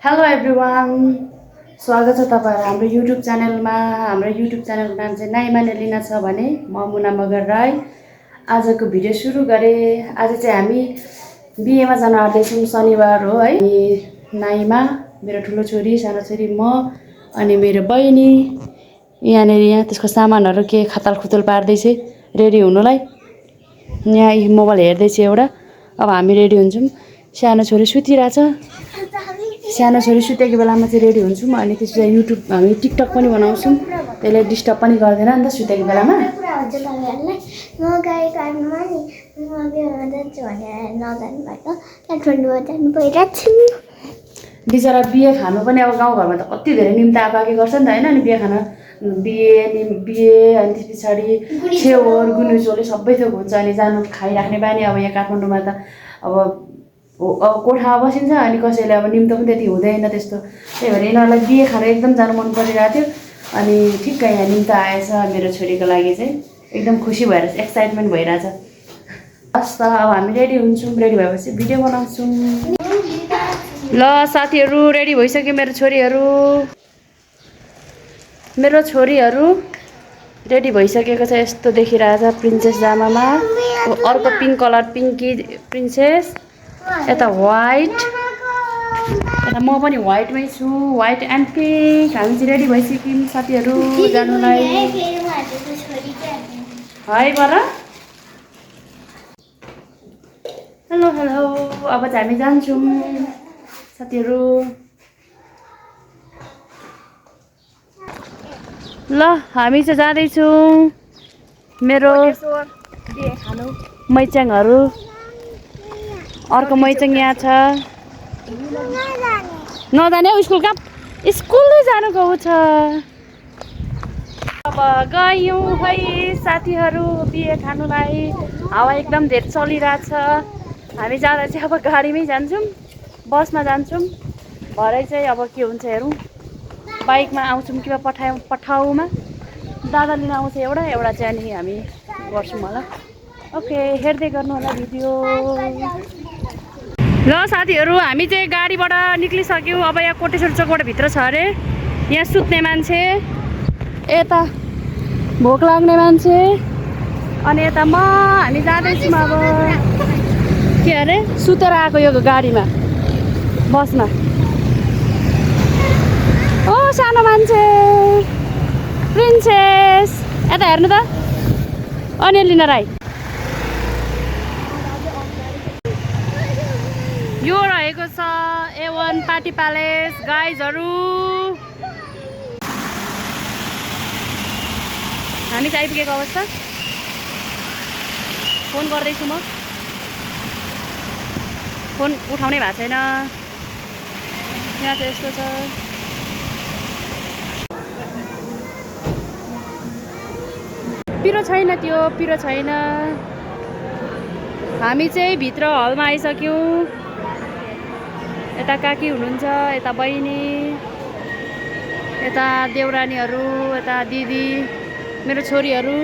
Hello everyone, स्वागत छ तपाईहरु हाम्रो युट्युब च्यानलमा। हाम्रो युट्युब च्यानलको नाम चाहिँ नाइमा नेलिना छ भने म मुना मगर राई आजको भिडियो सुरु गरे। आज चाहिँ हामी बिहेमा जान आँट्दैछौँ। शनिबार हो है। नाइमा, मेरो ठुलो छोरी, सानो छोरी, म अनि मेरो बहिनी यहाँ त्यसको सामानहरु के खताल खुतल पार्दै छ रेडी हुनलाई। यहाँ मोबाइल हेर्दै छ एउटा। अब हामी रेडी हुन्छौँ। सानो छोरी सुतिरहेछ। सानो छोरी सुतेको बेलामा चाहिँ रेडी हुन्छौँ अनि त्यसपछि युट्युब हामी टिकटक पनि बनाउँछौँ। त्यसले डिस्टर्ब पनि गर्दैन नि त सुतेको बेलामा। बिचरा बिहे खानु पनि अब गाउँघरमा त कति धेरै निम्ता आपाके गर्छ नि त हैन। अनि बिहे खान बिहे अनि त्यस पछाडि छेवर गुन्युचोले सबै थोक हुन्छ अनि जानु खाइराख्ने बानी। अब यहाँ काठमाडौँमा त अब कोठामा बसिन्छ अनि कसैले अब निम्तो पनि त्यति हुँदैन त्यस्तो। त्यही भएर यिनीहरूलाई बिहे खान एकदम जानु मन परिरहेको थियो। अनि ठिक्क यहाँ निम्तो आएछ मेरो छोरीको लागि चाहिँ एकदम खुसी भएर एक्साइटमेन्ट भइरहेछ। हस् त अब हामी रेडी हुन्छौँ। रेडी भएपछि भिडियो बनाउँछौँ। ल साथीहरू रेडी भइसक्यो मेरो छोरीहरू रेडी भइसकेको छ। यस्तो देखिरहेछ प्रिन्सेस जामामा। अर्को पिङ्क कलर पिङ्की प्रिन्सेस, यता व्हाइट, यता म पनि व्हाइटमै छु, व्हाइट एन्ड पिङ्क। हामी चाहिँ रेडी भइसक्यौँ साथीहरू जानुलाई। हाई बर हेलो हेलो। अब चाहिँ हामी जान्छौँ साथीहरू। ल हामी चाहिँ जाँदैछौँ मेरो मैच्याङहरू। अर्को मैच्याङ यहाँ छ। नजाने स्कुल कहाँ स्कुल जानु गएको छ। अब गयौँ है साथीहरू बिहे खानुलाई। हावा एकदम धेरै चलिरहेछ। हामी जाँदा चाहिँ अब गाडीमै जान्छौँ, बसमा जान्छौँ। भरे चाहिँ अब के हुन्छ हेरौँ। बाइकमा आउँछौँ कि पठाउमा दादा लिन आउँछ एउटा चाहिँ अनि हामी गर्छौँ होला। ओके, हेर्दै गर्नु होला भिडियो। ल साथीहरू हामी चाहिँ गाडीबाट निक्लिसक्यौँ। अब यहाँ कोटेश्वर चोकबाट भित्र छ अरे। यहाँ सुत्ने मान्छे, यता भोक लाग्ने मान्छे अनि यता हामी जाँदैछौँ। अब के अरे सुतेर आएको यो गाडीमा बसमा। ओ सानो मान्छे प्रिन्सेस यता हेर्नु त। अनि लिन राई यो रहेको छ A1 पार्टी प्यालेस गाइजहरू। हामी चाहिँ आइपुगेको अवस्था। फोन गर्दैछु म, फोन उठाउनै भएको छैन। यहाँ चाहिँ यस्तो छ। पिरो छैन, त्यो पिरो छैन। हामी चाहिँ भित्र हलमा आइसक्यौँ। यता काकी हुनुहुन्छ, यता बहिनी, यता देउरानीहरू, यता दिदी, मेरो छोरीहरू।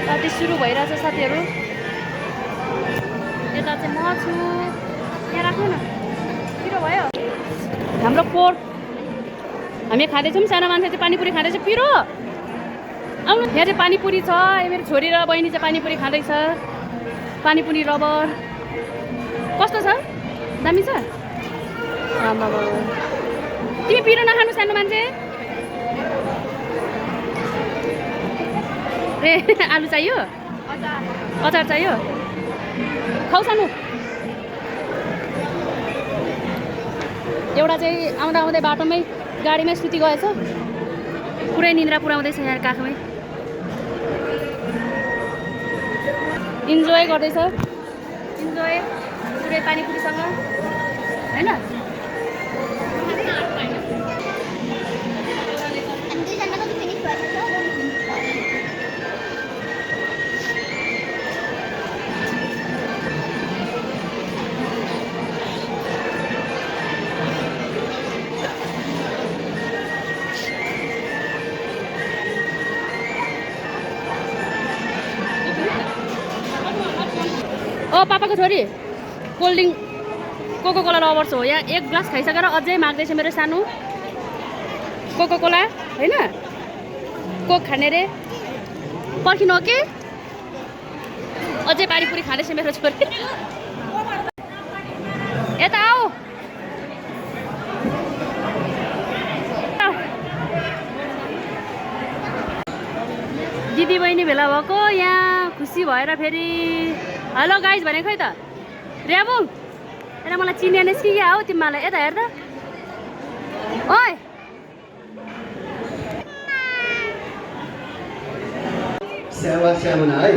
पार्टी सुरु भइरहेछ साथीहरू। यता चाहिँ म छु। यहाँ राख्नु न, पिरो भयो हाम्रो पोर्क। हामी खाँदैछौँ। सानो मान्छे चाहिँ पानीपुरी खाँदैछ। पिरो आउनु। यहाँ चाहिँ पानीपुरी छ। मेरो छोरी र बहिनी चाहिँ पानीपुरी खाँदैछ। पानीपुरी रबर कस्तो छ? दामी छ। तिमी पिरो नखानु सानो मान्छे। ए आलु चाहियो, अचार चाहियो, खाऊ सानो। एउटा चाहिँ आउँदा आउँदै बाटोमै गाडीमै सुति गएछ। पुरै निन्द्रा पुऱ्याउँदैछ यहाँ काखमै। इन्जोय गर्दैछ। इन्जोय पुरै पानीपुरीसँग होइन। पापाको छोरी cold drink Coca Cola lovers हो। यहाँ एक ग्लास खाइसकेर अझै माग्दैछ मेरो सानो कोको कोला होइन कोक खाने रे पर्खिनु हो के अझै पानीपुरी खाँदैछ मेरो छोरी। यता आऊ दिदी बहिनी भेला भएको यहाँ खुसी भएर फेरि हेलो गाइज भने खै त र्याबुङ यता मलाई चिने कि क्या हौ तिमीलाई यता हेर्दा ओइ श्यामना है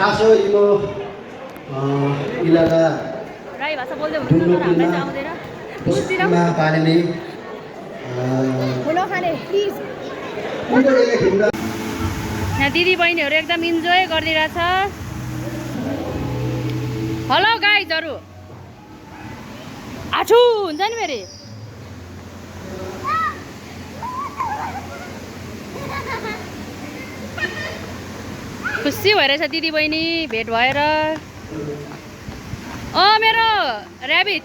आसो इमो इलाका राई भाषा बोल्दै हुनुहुन्छ तर हामीलाई चाहिँ आउँदैन पुस्तिमा पाल्ने प्लिज यहाँ दिदी बहिनीहरू एकदम इन्जोय गरिदिरहेछ। हेलो गाइजहरू आछु हुन्छ नि फेरि खुसी भइरहेछ दिदी बहिनी भेट भएर। मेरो ऱ्याबिट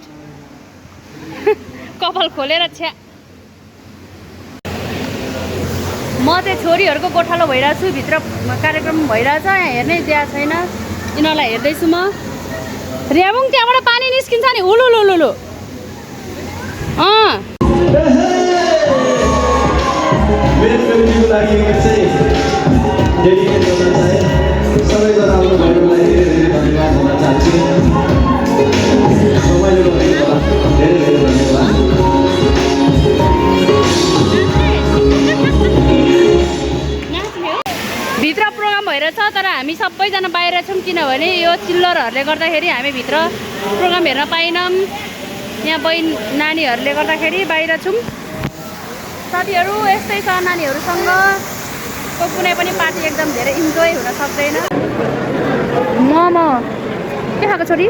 कपाल खोलेर छ्या म चाहिँ छोरीहरूको गोठालो भइरहेको छु भित्र कार्यक्रम भइरहेछ यहाँ हेर्नै दिएको छैन यिनीहरूलाई हेर्दैछु म। र्याबुङ त्यहाँबाट पानी निस्किन्छ नि उलु लु लु लु भित्र प्रोग्राम भइरहेछ तर हामी सबैजना बाहिर छौँ किनभने यो चिल्लरहरूले गर्दाखेरि हामी भित्र प्रोग्राम हेर्न पाएनौँ। यहाँ बहिनी नानीहरूले गर्दाखेरि बाहिर छौँ। साथीहरू यस्तै छ नानीहरूसँग कुनै पनि पार्टी एकदम धेरै इन्जोय हुन सक्दैन। मोमो के खाएको छोरी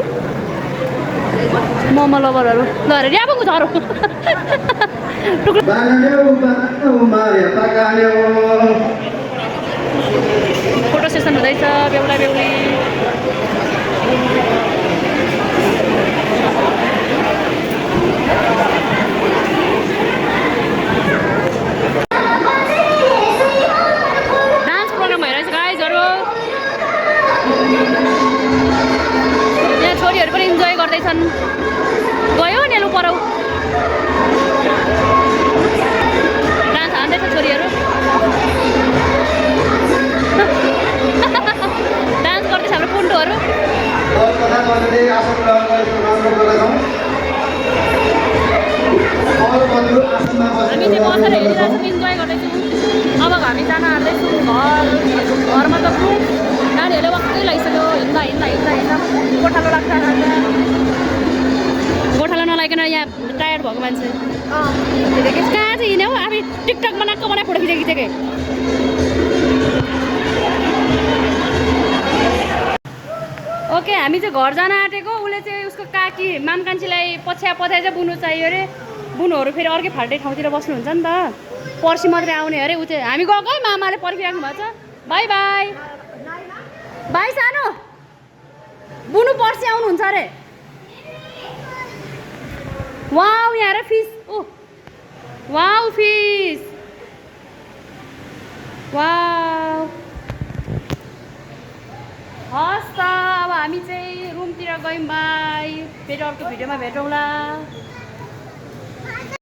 मोमो लभरहरू ल र्याबुङको झरो फोटो सेसन हुँदैछ बेहुला बेहुली। डान्स प्रोग्राम भइरहेछ गाइजहरू यहाँ छोरीहरू पनि इन्जोय गर्दैछन्। गयो नेलु परौ डान्स हान्दैछ छोरीहरू डान्स गर्दैछ हाम्रो पुन्टुहरू। हामी चाहिँ बसेर हेरिरहेछौँ इन्जोय गर्दैछौँ। अब हामी जान आँट्दैछौँ घरमा त गाडीहरूले वाक्कै लगाइसक्यो हिँड्दा हिँड्दा हिँड्दा हिँड्दा गोठालो लाग्छ गोठालो नलागिकन यहाँ टायर्ड भएको मान्छे कहाँ चाहिँ हिँड्यो अब टिकटक बनाएको फोटो खिचेको ओके हामी चाहिँ घर जान आँटेको उसले चाहिँ उसको काकी माम कान्छीलाई पछ्या पछ्याइ चाहिँ बुनु चाहियो अरे बुनुहरू फेरि अर्कै फाल्टै ठाउँतिर बस्नुहुन्छ नि त पर्सि मात्रै आउने अरे ऊ चाहिँ हामी गएको है मामाले पर्खिराख्नु भएको छ। बाई बाई बाई सानो बुनु पर्सि आउनुहुन्छ अरे। वाउ यहाँ अरे फिस ओ वाउ फिस वाउ हस् त अब हामी चाहिँ रुमतिर गयौँ। बाई फेरि अर्को भिडियोमा भेटौँला।